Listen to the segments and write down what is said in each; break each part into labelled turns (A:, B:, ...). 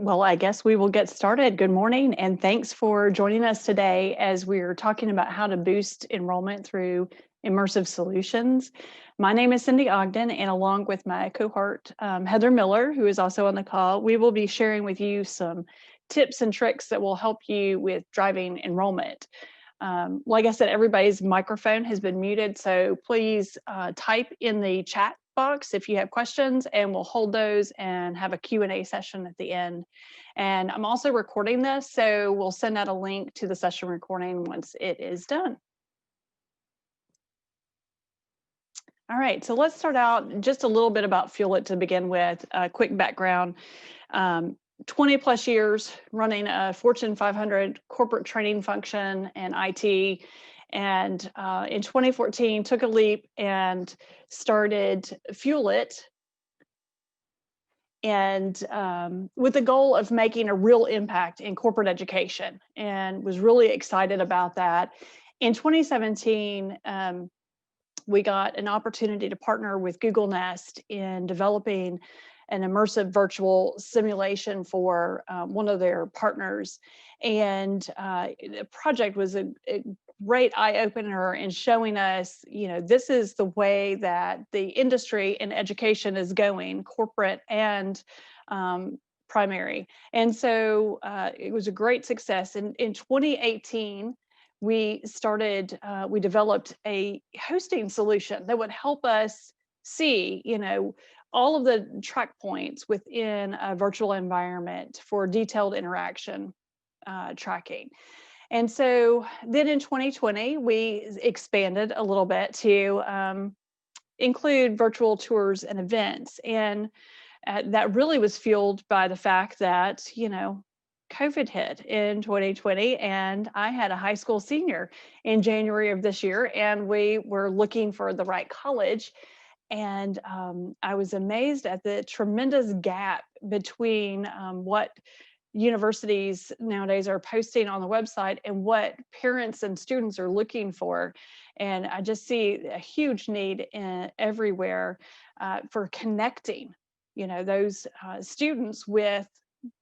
A: Well, I guess we will get started. Good morning, and thanks for joining us today as we're talking about how to boost enrollment through immersive solutions. My name is Cindy Ogden, and along with my cohort, Heather Miller, who is also on the call, we will be sharing with you some tips and tricks that will help you with driving enrollment. Like I said, everybody's microphone has been muted, so please type in the chat box if you have questions, and we'll hold those and have a Q&A session at the end. And I'm also recording this, so we'll send out a link to the session recording once it is done. All right, so let's start out just a little bit about Fuel It to begin with. A quick background. 20 plus years running a Fortune 500 corporate training function and IT. And in 2014, took a leap and started Fuel It, and with the goal of making a real impact in corporate education, and was really excited about that. In 2017, we got an opportunity to partner with Google Nest in developing an immersive virtual simulation for one of their partners. And the project was a great eye-opener in showing us, this is the way that the industry in education is going, corporate and primary. And so it was a great success. In 2018, we developed a hosting solution that would help us see, all of the track points within a virtual environment for detailed interaction tracking. And so then in 2020, we expanded a little bit to include virtual tours and events. And that really was fueled by the fact that, COVID hit in 2020, and I had a high school senior in January of this year, and we were looking for the right college. And I was amazed at the tremendous gap between what universities nowadays are posting on the website and what parents and students are looking for. And I just see a huge need everywhere for connecting, those students with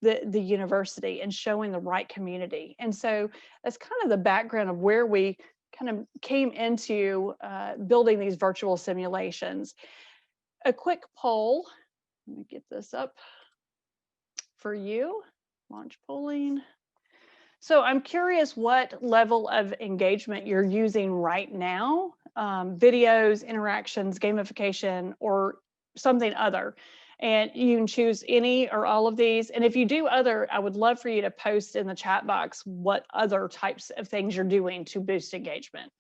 A: the university and showing the right community. And so that's kind of the background of where we kind of came into building these virtual simulations. A quick poll, let me get this up for you, launch polling. So I'm curious what level of engagement you're using right now, videos, interactions, gamification, or something other. And you can choose any or all of these. And if you do other, I would love for you to post in the chat box what other types of things you're doing to boost engagement.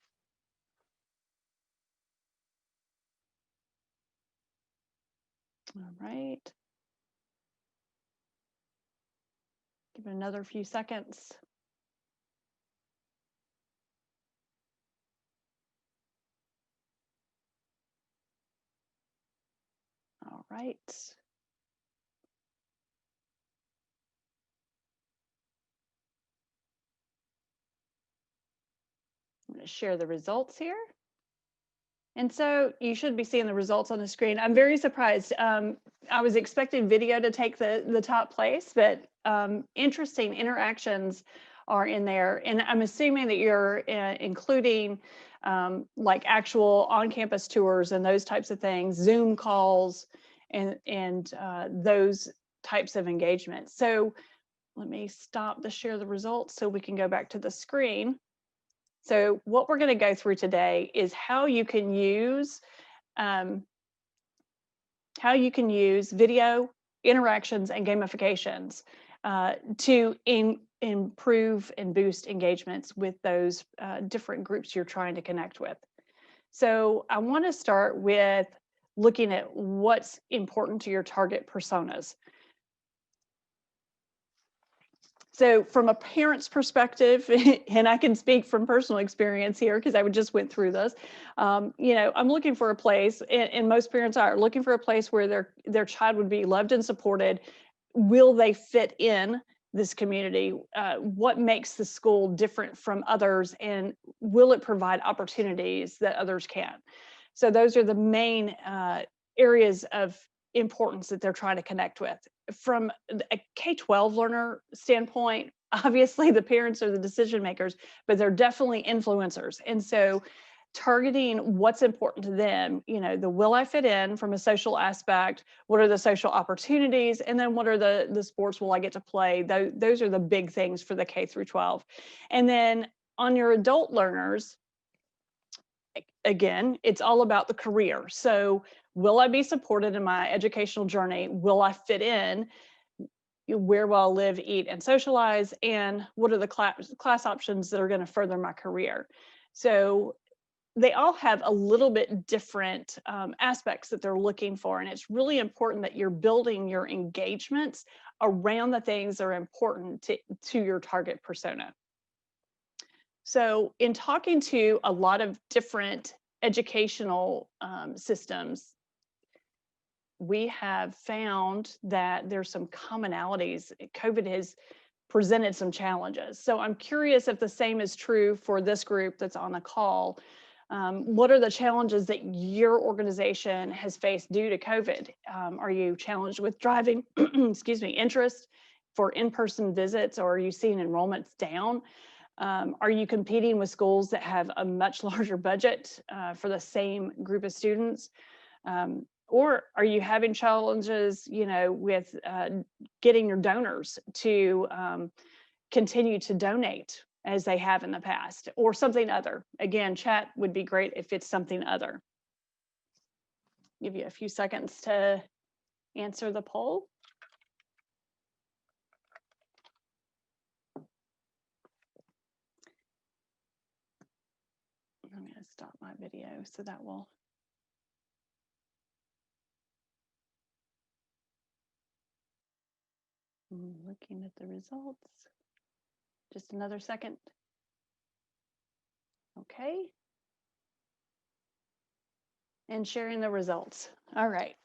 A: All right. Give it another few seconds. All right. I'm going to share the results here. And so you should be seeing the results on the screen. I'm very surprised. I was expecting video to take the top place, but interesting interactions are in there. And I'm assuming that you're including like actual on-campus tours and those types of things, Zoom calls, and those types of engagements. So let me stop to share the results so we can go back to the screen. So what we're going to go through today is how you can use video interactions and gamifications to improve and boost engagements with those different groups you're trying to connect with. So I want to start with looking at what's important to your target personas. So from a parent's perspective, and I can speak from personal experience here because I just went through this, I'm looking for a place, and most parents are looking for a place where their child would be loved and supported. Will they fit in this community? What makes the school different from others, and will it provide opportunities that others can't? So those are the main areas of importance that they're trying to connect with. from a K-12 learner standpoint, obviously the parents are the decision makers, but they're definitely influencers. And so targeting what's important to them, the will I fit in from a social aspect, what are the social opportunities, and then what are the sports will I get to play? Those are the big things for the K through 12. And then on your adult learners, again, it's all about the career. So will I be supported in my educational journey? Will I fit in? Where will I live, eat, and socialize? And what are the class options that are going to further my career? So they all have a little bit different aspects that they're looking for. And it's really important that you're building your engagements around the things that are important to your target persona. So in talking to a lot of different educational systems, we have found that there's some commonalities. COVID has presented some challenges. So I'm curious if the same is true for this group that's on the call. What are the challenges that your organization has faced due to COVID? Are you challenged with driving, excuse me, interest for in-person visits, or are you seeing enrollments down? Are you competing with schools that have a much larger budget for the same group of students? Or are you having challenges, with getting your donors to continue to donate as they have in the past, or something other? Again, chat would be great if it's something other. Give you a few seconds to answer the poll. I'm going to stop my video so that will. Looking at the results. Just another second. Okay. And sharing the results. All right.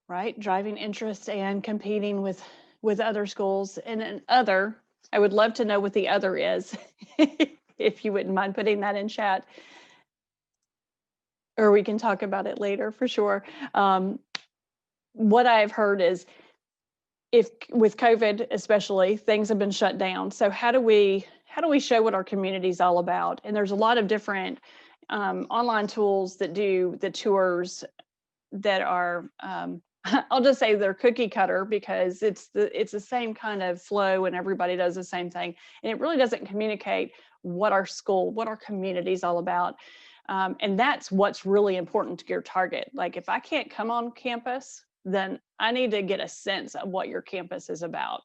A: Right, driving interest and competing with other schools. And an other, I would love to know what the other is, if you wouldn't mind putting that in chat. Or we can talk about it later for sure. What I've heard is, if with COVID especially, things have been shut down. So how do we show what our community is all about? And there's a lot of different online tools that do the tours that are I'll just say they're cookie cutter, because it's the same kind of flow and everybody does the same thing, and it really doesn't communicate what our school, what our community is all about. And that's what's really important to your target. Like, if I can't come on campus, then I need to get a sense of what your campus is about.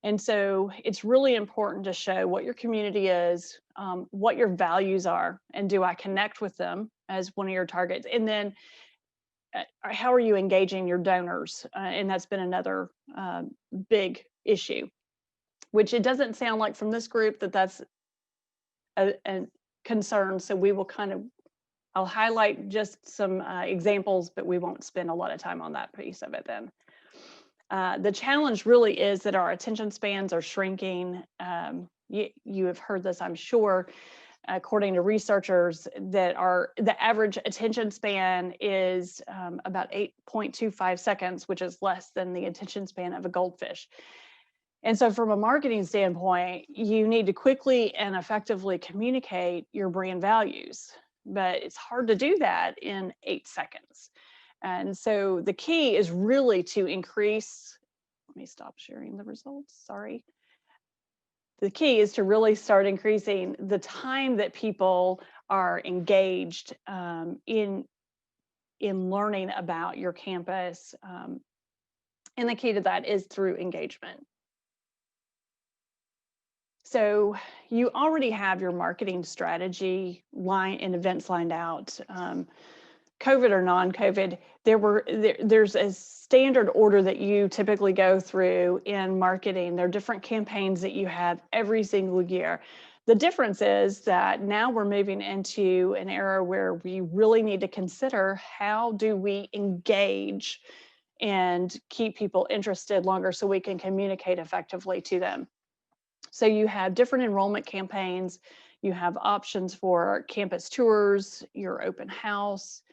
A: And so it's really important to show what your community is, what your values are, and do I connect with them as one of your targets? And then how are you engaging your donors? And that's been another big issue, which it doesn't sound like from this group that that's a concern. So we will I'll highlight just some examples, but we won't spend a lot of time on that piece of it then. The challenge really is that our attention spans are shrinking. You have heard this, I'm sure. According to researchers, that the average attention span is about 8.25 seconds, which is less than the attention span of a goldfish. And so from a marketing standpoint, you need to quickly and effectively communicate your brand values, but it's hard to do that in 8 seconds. And so the key is really to increase, let me stop sharing the results, sorry. The key is to really start increasing the time that people are engaged in learning about your campus. And the key to that is through engagement. So you already have your marketing strategy and events lined out. COVID or non-COVID, there's a standard order that you typically go through in marketing. There are different campaigns that you have every single year. The difference is that now we're moving into an era where we really need to consider, how do we engage and keep people interested longer so we can communicate effectively to them. So you have different enrollment campaigns. You have options for campus tours, your open house,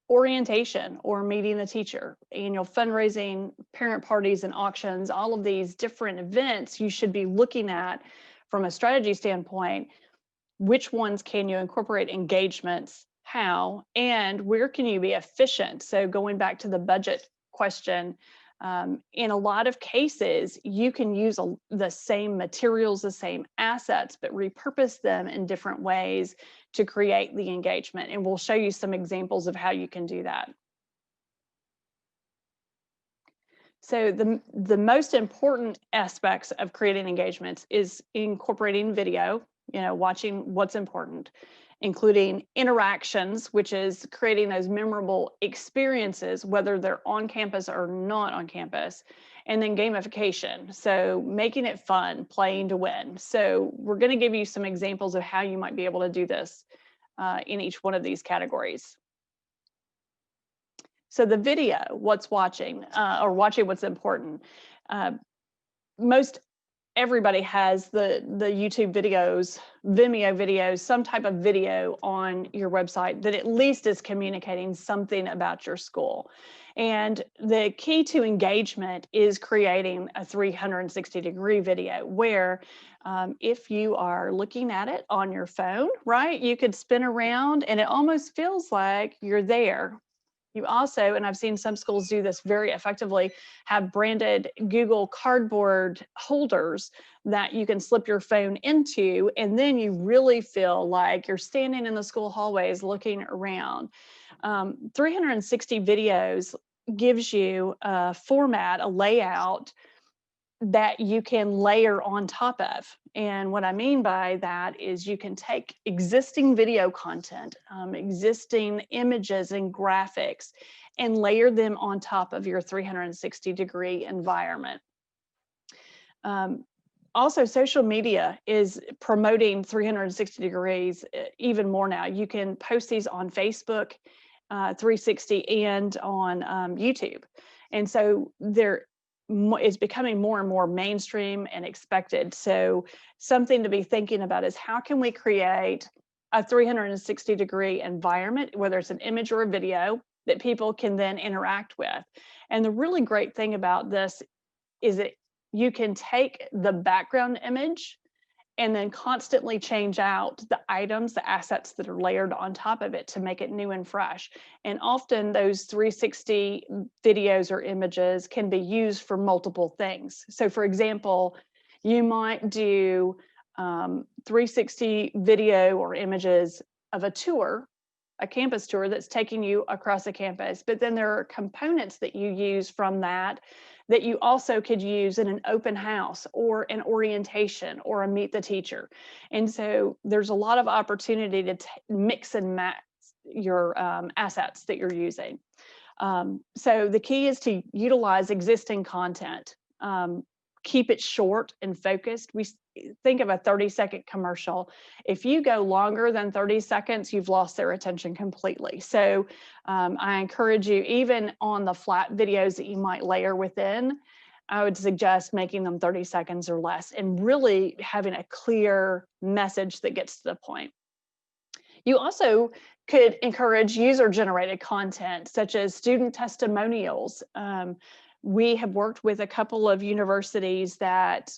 A: orientation or meeting the teacher, annual fundraising, parent parties and auctions, all of these different events you should be looking at from a strategy standpoint. Which ones can you incorporate engagements, how, and where can you be efficient? So going back to the budget question, in a lot of cases, you can use the same materials, the same assets, but repurpose them in different ways to create the engagement. And we'll show you some examples of how you can do that. So the most important aspects of creating engagements is incorporating video, watching what's important, including interactions, which is creating those memorable experiences, whether they're on campus or not on campus, and then gamification. So making it fun, playing to win. So we're going to give you some examples of how you might be able to do this in each one of these categories. So the video, what's watching, or watching what's important. Most everybody has the YouTube videos, Vimeo videos, some type of video on your website that at least is communicating something about your school. And the key to engagement is creating a 360-degree video where if you are looking at it on your phone, right, you could spin around and it almost feels like you're there. You also, and I've seen some schools do this very effectively, have branded Google Cardboard holders that you can slip your phone into, and then you really feel like you're standing in the school hallways looking around. 360 videos gives you a format, a layout that you can layer on top of. And what I mean by that is you can take existing video content, existing images and graphics, and layer them on top of your 360-degree environment. Also, social media is promoting 360 degrees even more now. You can post these on Facebook 360 and on YouTube. And so it's becoming more and more mainstream and expected. So something to be thinking about is how can we create a 360-degree environment, whether it's an image or a video, that people can then interact with. And the really great thing about this is that you can take the background image and then constantly change out the items, the assets that are layered on top of it to make it new and fresh. And often those 360 videos or images can be used for multiple things. So for example, you might do 360 video or images of a tour, a campus tour that's taking you across a campus, but then there are components that you use from that you also could use in an open house or an orientation or a meet the teacher. And so there's a lot of opportunity to mix and match your assets that you're using. So the key is to utilize existing content. Keep it short and focused. We think of a 30-second commercial. If you go longer than 30 seconds, you've lost their attention completely. So I encourage you, even on the flat videos that you might layer within, I would suggest making them 30 seconds or less and really having a clear message that gets to the point. You also could encourage user-generated content, such as student testimonials. We have worked with a couple of universities that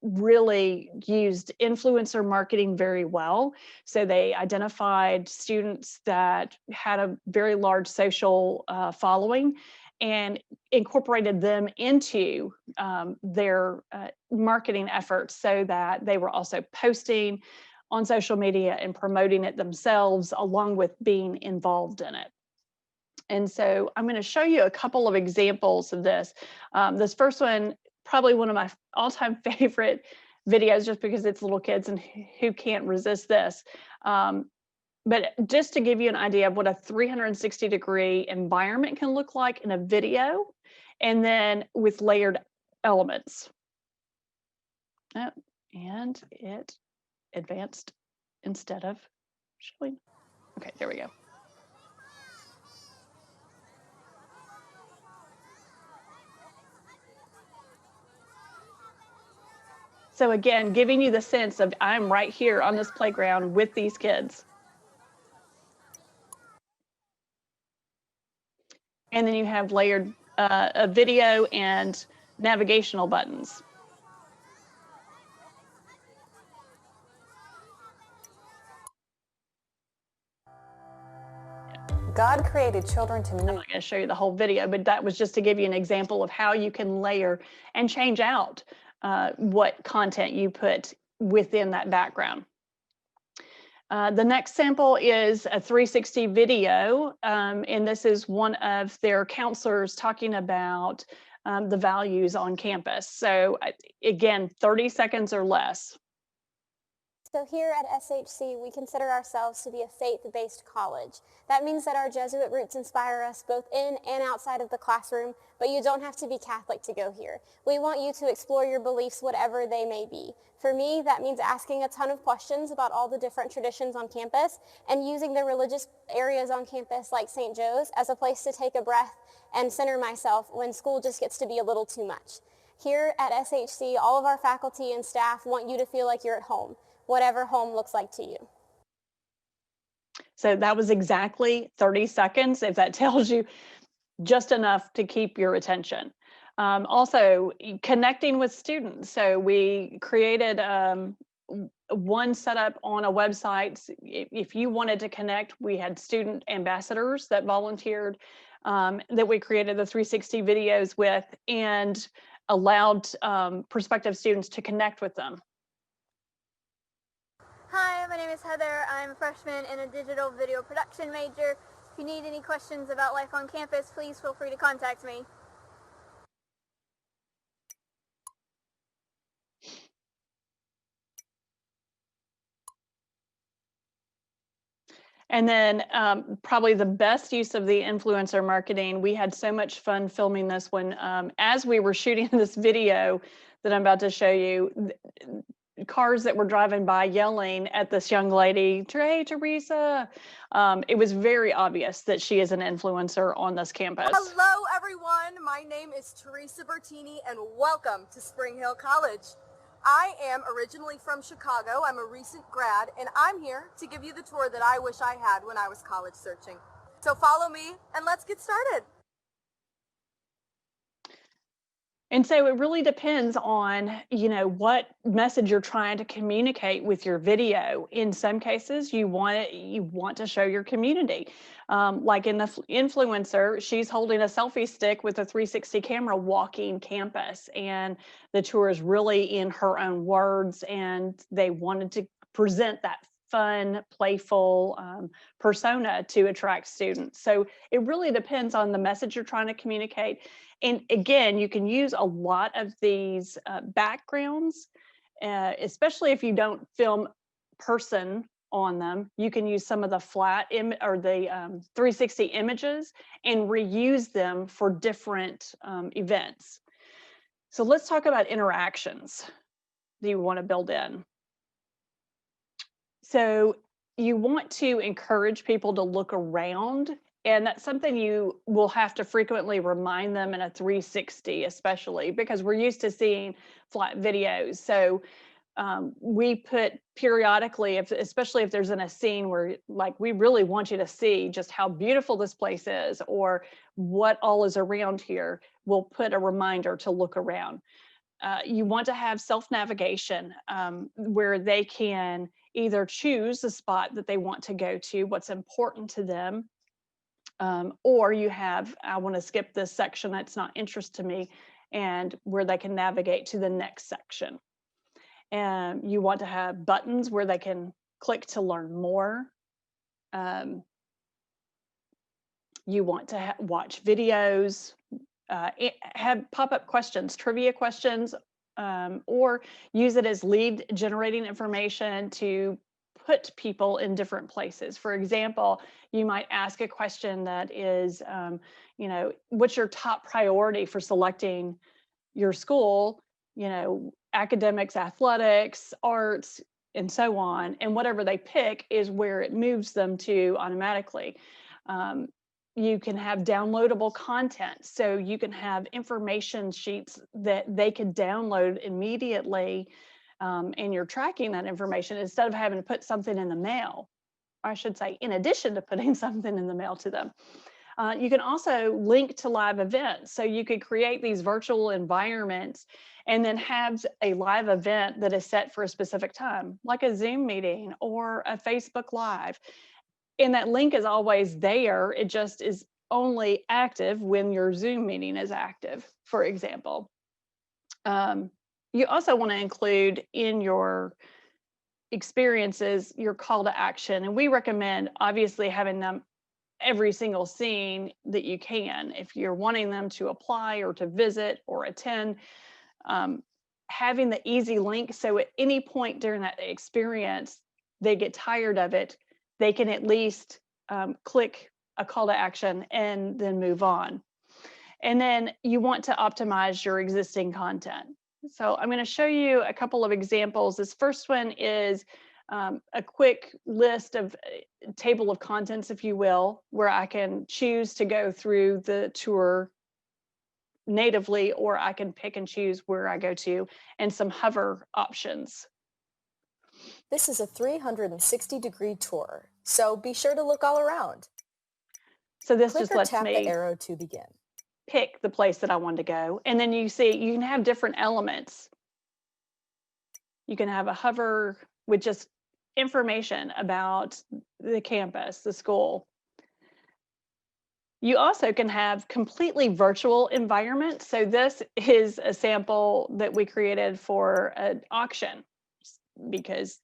A: really used influencer marketing very well. So they identified students that had a very large social following and incorporated them into their marketing efforts so that they were also posting on social media and promoting it themselves along with being involved in it. And so I'm going to show you a couple of examples of this. This first one, probably one of my all-time favorite videos, just because it's little kids and who can't resist this. But just to give you an idea of what a 360-degree environment can look like in a video, and then with layered elements. Oh, and it advanced instead of showing. Okay, there we go. So again, giving you the sense of I'm right here on this playground with these kids. And then you have layered a video and navigational buttons.
B: God created children to move.
A: I'm not going to show you the whole video, but that was just to give you an example of how you can layer and change out what content you put within that background. The next sample is a 360 video, and this is one of their counselors talking about the values on campus. So again, 30 seconds or less.
C: So here at SHC, we consider ourselves to be a faith-based college. That means that our Jesuit roots inspire us both in and outside of the classroom, but you don't have to be Catholic to go here. We want you to explore your beliefs, whatever they may be. For me, that means asking a ton of questions about all the different traditions on campus and using the religious areas on campus like St. Joe's as a place to take a breath and center myself when school just gets to be a little too much. Here at SHC, all of our faculty and staff want you to feel like you're at home, whatever home looks like to you.
A: So that was exactly 30 seconds, if that tells you just enough to keep your attention. Also, connecting with students. So we created one setup on a website. If you wanted to connect, we had student ambassadors that volunteered that we created the 360 videos with and allowed prospective students to connect with them.
D: Hi, my name is Heather. I'm a freshman and a digital video production major. If you need any questions about life on campus, please feel free to contact me.
A: And then probably the best use of the influencer marketing, we had so much fun filming this one. As we were shooting this video that I'm about to show you, cars that were driving by yelling at this young lady, "Hey, Teresa." It was very obvious that she is an influencer on this campus.
E: Hello, everyone. My name is Teresa Bertini, and welcome to Spring Hill College. I am originally from Chicago. I'm a recent grad, and I'm here to give you the tour that I wish I had when I was college searching. So follow me, and let's get started.
A: And so it really depends on, what message you're trying to communicate with your video. In some cases, you want to show your community. Like in the influencer, she's holding a selfie stick with a 360 camera walking campus, and the tour is really in her own words, and they wanted to present that fun, playful persona to attract students. So it really depends on the message you're trying to communicate. And again, you can use a lot of these backgrounds, especially if you don't film person on them. You can use some of the flat or the 360 images and reuse them for different events. So let's talk about interactions that you want to build in. So you want to encourage people to look around, and that's something you will have to frequently remind them in a 360, especially because we're used to seeing flat videos. So we put periodically, especially if there's in a scene where we really want you to see just how beautiful this place is or what all is around here, we'll put a reminder to look around. You want to have self-navigation where they can either choose the spot that they want to go to, what's important to them, or you have, I want to skip this section, that's not interest to me, and where they can navigate to the next section. And you want to have buttons where they can click to learn more. You want to watch videos, have pop-up questions, trivia questions, or use it as lead generating information to put people in different places. For example, you might ask a question that is, what's your top priority for selecting your school? Academics, athletics, arts, and so on. And whatever they pick is where it moves them to automatically. You can have downloadable content. So you can have information sheets that they could download immediately, and you're tracking that information instead of having to put something in the mail. Or I should say, in addition to putting something in the mail to them. You can also link to live events. So you could create these virtual environments and then have a live event that is set for a specific time, like a Zoom meeting or a Facebook Live. And that link is always there. It just is only active when your Zoom meeting is active, for example. You also want to include in your experiences your call to action. And we recommend obviously having them every single scene that you can. If you're wanting them to apply or to visit or attend, having the easy link so at any point during that experience, they get tired of it, they can at least click a call to action and then move on. And then you want to optimize your existing content. So I'm going to show you a couple of examples. This first one is a quick list of table of contents, if you will, where I can choose to go through the tour natively, or I can pick and choose where I go to, and some hover options.
B: This is a 360-degree tour, so be sure to look all around.
A: So this
B: Click
A: just
B: or
A: lets
B: tap the
A: me
B: arrow to begin.
A: pick the place that I want to go. And then you see, you can have different elements. You can have a hover with just information about the campus, the school. You also can have completely virtual environments. So this is a sample that we created for an auction because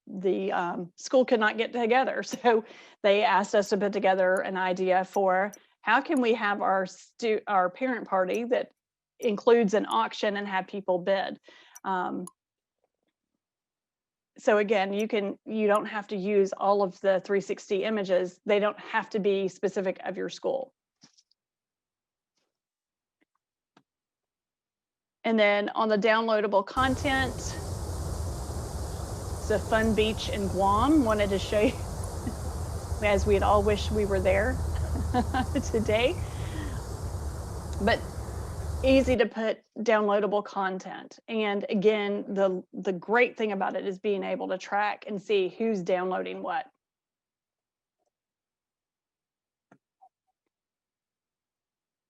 A: the school could not get together. So they asked us to put together an idea for how can we have our parent party that includes an auction and have people bid. So again, you don't have to use all of the 360 images. They don't have to be specific of your school. And then on the downloadable content, it's a fun beach in Guam. Wanted to show you, as we'd all wish we were there today. But easy to put downloadable content. And again, the great thing about it is being able to track and see who's downloading what.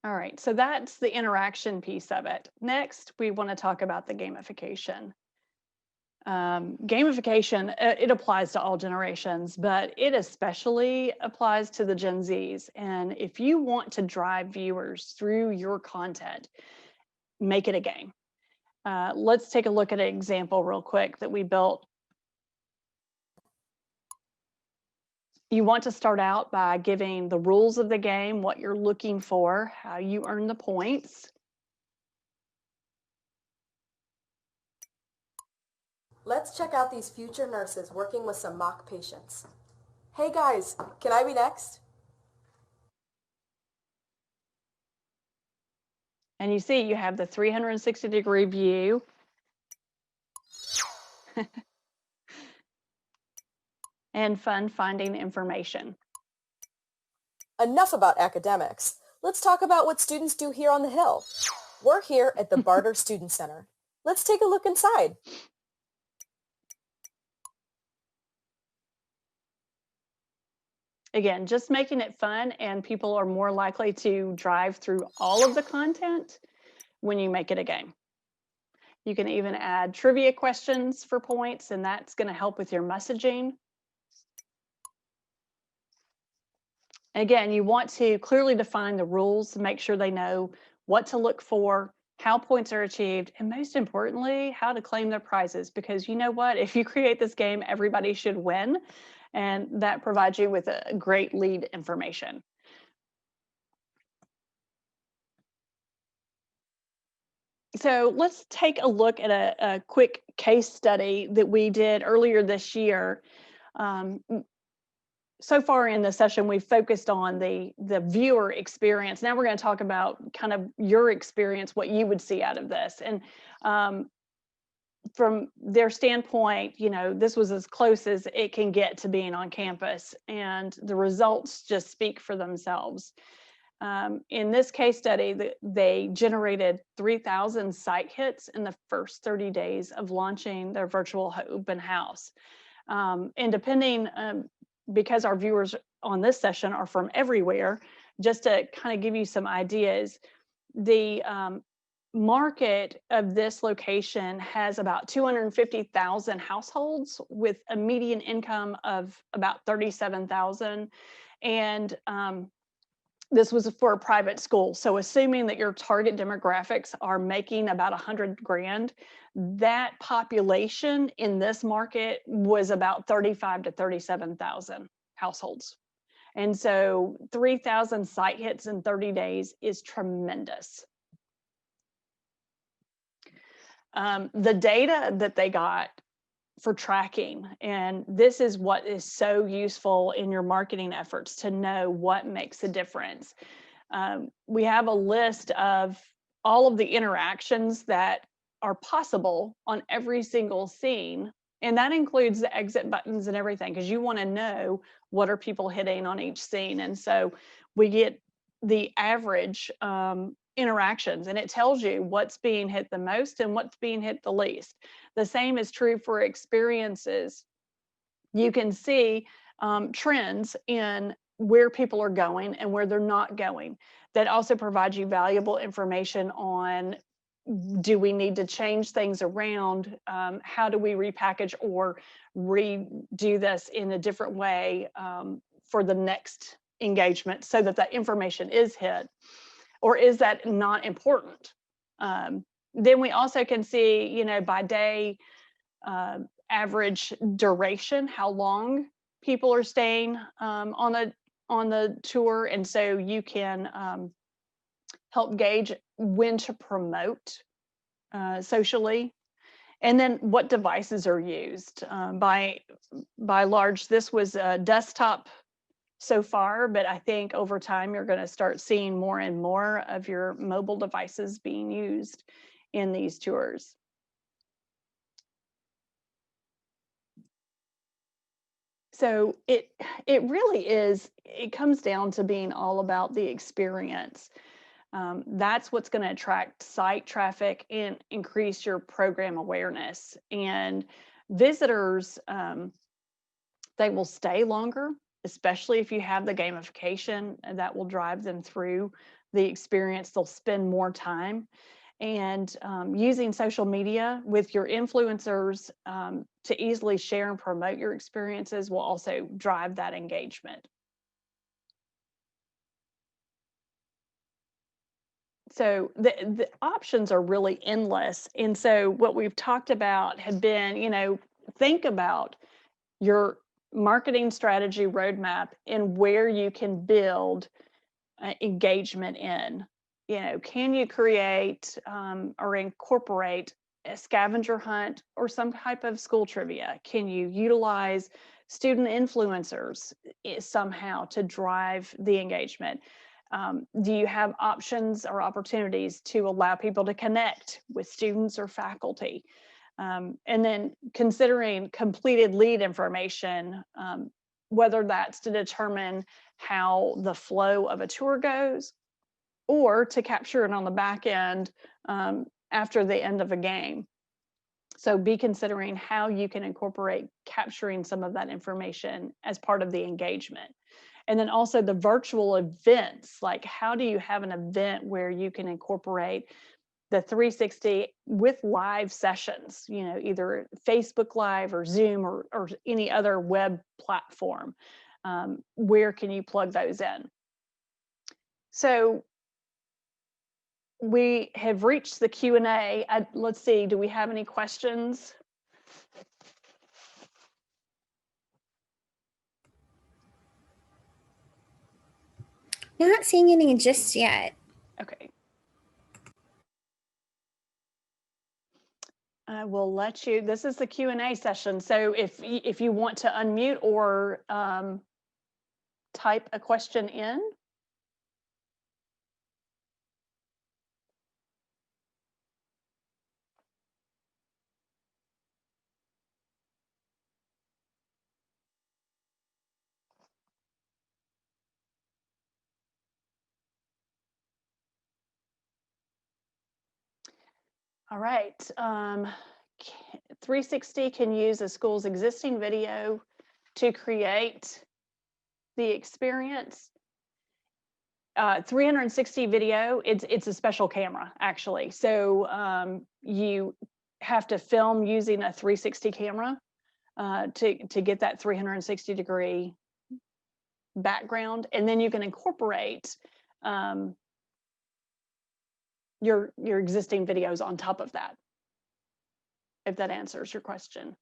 A: All right, so that's the interaction piece of it. Next, we want to talk about the gamification. Gamification, it applies to all generations, but it especially applies to the Gen Zs. And if you want to drive viewers through your content, make it a game. Let's take a look at an example real quick that we built. You want to start out by giving the rules of the game, what you're looking for, how you earn the points.
E: Let's check out these future nurses working with some mock patients. Hey guys, can I be next?
A: And you see you have the 360-degree view. And fun finding information.
B: Enough about academics. Let's talk about what students do here on the Hill. We're here at the Barter Student Center. Let's take a look inside.
A: Again, just making it fun, and people are more likely to drive through all of the content when you make it a game. You can even add trivia questions for points, and that's going to help with your messaging. Again, you want to clearly define the rules, make sure they know what to look for, how points are achieved, and most importantly, how to claim their prizes. Because you know what? If you create this game, everybody should win, and that provides you with a great lead information. So let's take a look at a quick case study that we did earlier this year. So far in the session, we've focused on the viewer experience. Now we're going to talk about kind of your experience, what you would see out of this. And from their standpoint, you know, this was as close as it can get to being on campus, and the results just speak for themselves. In this case study, they generated 3,000 site hits in the first 30 days of launching their virtual open house. And depending, because our viewers on this session are from everywhere, just to kind of give you some ideas, the market of this location has about 250,000 households with a median income of about 37,000. And this was for a private school. So assuming that your target demographics are making about 100 grand, that population in this market was about 35 to 37,000 households. And so 3,000 site hits in 30 days is tremendous. The data that they got for tracking, and this is what is so useful in your marketing efforts to know what makes a difference. We have a list of all of the interactions that are possible on every single scene, and that includes the exit buttons and everything, because you want to know what are people hitting on each scene. And so we get the average interactions, and it tells you what's being hit the most and what's being hit the least. The same is true for experiences. You can see trends in where people are going and where they're not going. That also provides you valuable information on, do we need to change things around? How do we repackage or redo this in a different way for the next engagement so that that information is hit? Or is that not important? Then we also can see, you know, by day, average duration, how long people are staying on the tour, and so you can help gauge when to promote socially. And then what devices are used. By large, this was a desktop so far, but I think over time you're going to start seeing more and more of your mobile devices being used in these tours. So it really is, it comes down to being all about the experience. That's what's going to attract site traffic and increase your program awareness. And visitors, they will stay longer, especially if you have the gamification, and that will drive them through the experience. They'll spend more time. And using social media with your influencers to easily share and promote your experiences will also drive that engagement. So the options are really endless. And so what we've talked about have been, you know, think about your marketing strategy roadmap and where you can build engagement in. You know, can you create or incorporate a scavenger hunt or some type of school trivia? Can you utilize student influencers somehow to drive the engagement? Do you have options or opportunities to allow people to connect with students or faculty? And then considering completed lead information, whether that's to determine how the flow of a tour goes or to capture it on the back end after the end of a game. So be considering how you can incorporate capturing some of that information as part of the engagement. And then also the virtual events, like how do you have an event where you can incorporate the 360 with live sessions, you know, either Facebook Live or Zoom or any other web platform. Where can you plug those in? So we have reached the Q&A. Let's see, do we have any questions?
F: Not seeing any just yet.
A: Okay. I will let you, this is the Q&A session. So if you want to unmute or type a question in. All right. 360 can use a school's existing video to create the experience. 360 video, it's a special camera actually. So you have to film using a 360 camera to get that 360 degree background, and then you can incorporate your existing videos on top of that, if that answers your question.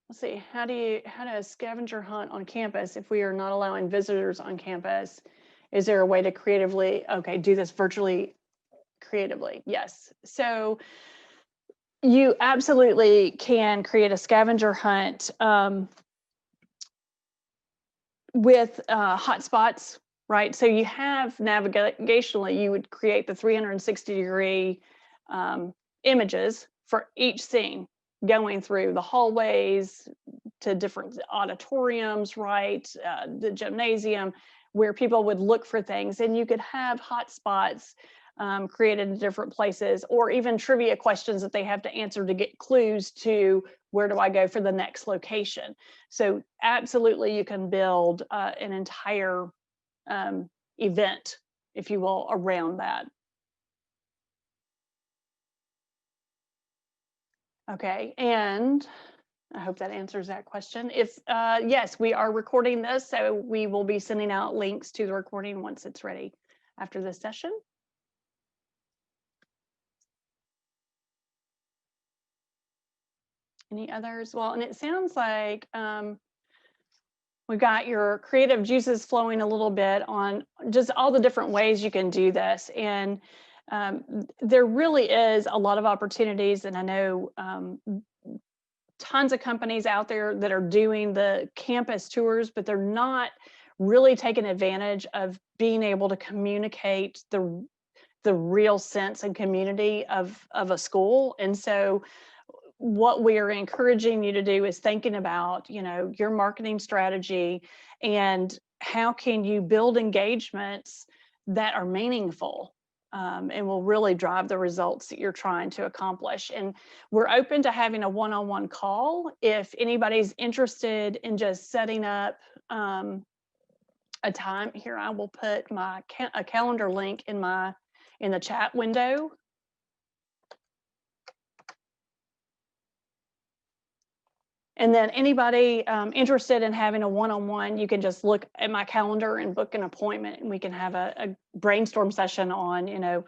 A: Let's see, how do a scavenger hunt on campus if we are not allowing visitors on campus? Is there a way to creatively, okay, do this virtually creatively? Yes. So you absolutely can create a scavenger hunt with hotspots, right? So you have navigationally, you would create the 360 degree images for each scene, going through the hallways to different auditoriums, right? The gymnasium, where people would look for things, and you could have hotspots created in different places, or even trivia questions that they have to answer to get clues to where do I go for the next location. So absolutely, you can build an entire event, if you will, around that. Okay, and I hope that answers that question. If yes, we are recording this, so we will be sending out links to the recording once it's ready after this session. Any others? Well, and it sounds like we've got your creative juices flowing a little bit on just all the different ways you can do this. And there really is a lot of opportunities, and I know tons of companies out there that are doing the campus tours, but they're not really taking advantage of being able to communicate the real sense and community of a school. And so what we are encouraging you to do is thinking about, you know, your marketing strategy and how can you build engagements that are meaningful and will really drive the results that you're trying to accomplish. And we're open to having a one-on-one call if anybody's interested in just setting up a time. Here, I will put a calendar link in the chat window. And then anybody interested in having a one-on-one, you can just look at my calendar and book an appointment, and we can have a brainstorm session on, you know,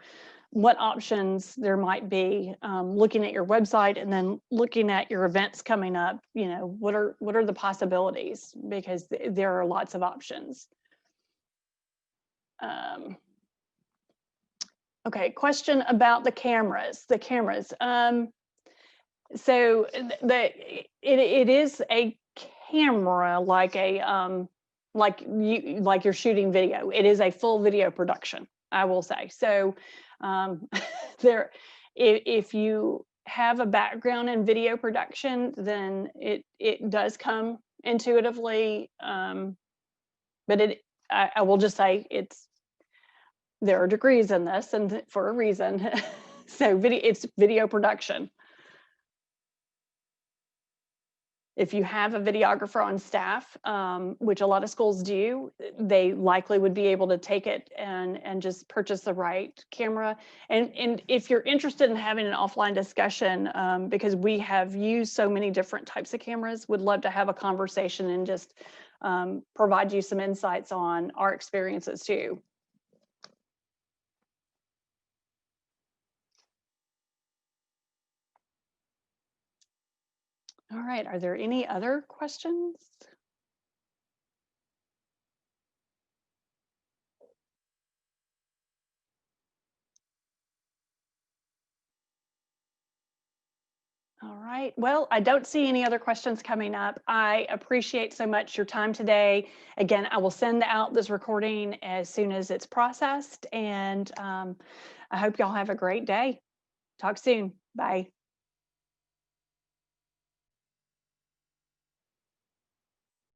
A: what options there might be, looking at your website and then looking at your events coming up. You know, what are the possibilities, because there are lots of options. Okay, question about the cameras. So it is a camera like you're shooting video. It is a full video production, I will say. So if you have a background in video production, then it does come intuitively. But I will just say there are degrees in this, and for a reason. So it's video production. If you have a videographer on staff, which a lot of schools do, they likely would be able to take it and just purchase the right camera. And if you're interested in having an offline discussion, because we have used so many different types of cameras, would love to have a conversation and just provide you some insights on our experiences too. All right, are there any other questions? All right, well, I don't see any other questions coming up. I appreciate so much your time today. Again, I will send out this recording as soon as it's processed, and I hope y'all have a great day. Talk soon, bye.